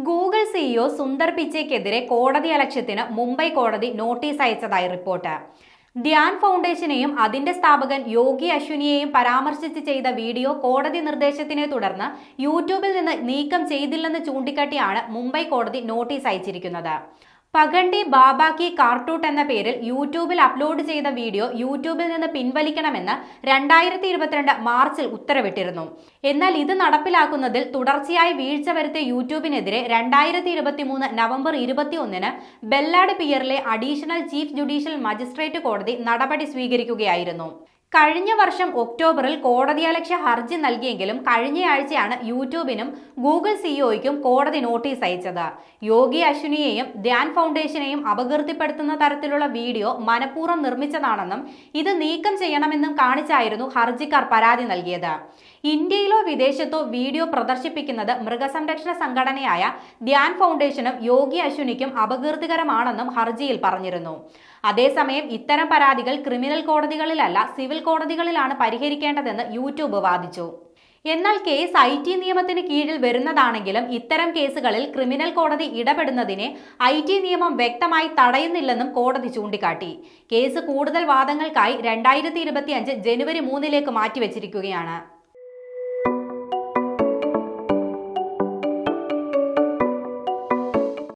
Google CEO Sundar പിച്ചയ്ക്കെതിരെ കോടതിയലക്ഷ്യത്തിന് Mumbai കോടതി notice അയച്ചതായി report. Dhyan ഫൗണ്ടേഷനെയും അതിന്റെ സ്ഥാപകൻ യോഗി അശ്വിനിയെയും പരാമർശിച്ച് ചെയ്ത വീഡിയോ കോടതി നിർദ്ദേശത്തിനെ തുടർന്ന് യൂട്യൂബിൽ നിന്ന് നീക്കം ചെയ്തില്ലെന്ന് ചൂണ്ടിക്കാട്ടിയാണ് മുംബൈ കോടതി നോട്ടീസ് അയച്ചിരിക്കുന്നത്. പഗണ്ടി ബാബാക്കി കാർട്ടൂട്ട് എന്ന പേരിൽ യൂട്യൂബിൽ അപ്ലോഡ് ചെയ്ത വീഡിയോ യൂട്യൂബിൽ നിന്ന് പിൻവലിക്കണമെന്ന് 2022 മാർച്ചിൽ ഉത്തരവിട്ടിരുന്നു. എന്നാൽ ഇത് നടപ്പിലാക്കുന്നതിൽ തുടർച്ചയായി വീഴ്ച വരുത്തിയ യൂട്യൂബിനെതിരെ 2023 നവംബർ 21 ബെല്ലാഡ് പിയറിലെ അഡീഷണൽ ചീഫ് ജുഡീഷ്യൽ മജിസ്ട്രേറ്റ് കോടതി നടപടി സ്വീകരിക്കുകയായിരുന്നു. കഴിഞ്ഞ വർഷം ഒക്ടോബറിൽ കോടതിയലക്ഷ്യ ഹർജി നൽകിയെങ്കിലും കഴിഞ്ഞയാഴ്ചയാണ് യൂട്യൂബിനും ഗൂഗിൾ സിഇഒയ്ക്കും കോടതി നോട്ടീസ് അയച്ചത്. യോഗി അശ്വിനിയെയും ധ്യാൻ ഫൗണ്ടേഷനെയും അപകീർത്തിപ്പെടുത്തുന്ന തരത്തിലുള്ള വീഡിയോ മനഃപൂർവ്വം നിർമ്മിച്ചതാണെന്നും ഇത് നീക്കം ചെയ്യണമെന്നും കാണിച്ചായിരുന്നു ഹർജിക്കാർ പരാതി നൽകിയത്. ഇന്ത്യയിലോ വിദേശത്തോ വീഡിയോ പ്രദർശിപ്പിക്കുന്നത് മൃഗസംരക്ഷണ സംഘടനയായ ധ്യാൻ ഫൗണ്ടേഷനും യോഗി അശ്വിനിക്കും അപകീർത്തികരമാണെന്നും ഹർജിയിൽ പറഞ്ഞിരുന്നു. അതേസമയം ഇത്തരം പരാതികൾ ക്രിമിനൽ കോടതികളിലല്ല സിവിൽ കോടതികളിലാണ് പരിഹരിക്കേണ്ടതെന്ന് യൂട്യൂബ് വാദിച്ചു. എന്നാൽ കേസ് IT നിയമത്തിന് കീഴിൽ വരുന്നതാണെങ്കിലും ഇത്തരം കേസുകളിൽ ക്രിമിനൽ കോടതി ഇടപെടുന്നതിനെ IT നിയമം വ്യക്തമായി തടയുന്നില്ലെന്നും കോടതി ചൂണ്ടിക്കാട്ടി. കേസ് കൂടുതൽ വാദങ്ങൾക്കായി 2025 ജനുവരി 3 മാറ്റിവെച്ചിരിക്കുകയാണ്.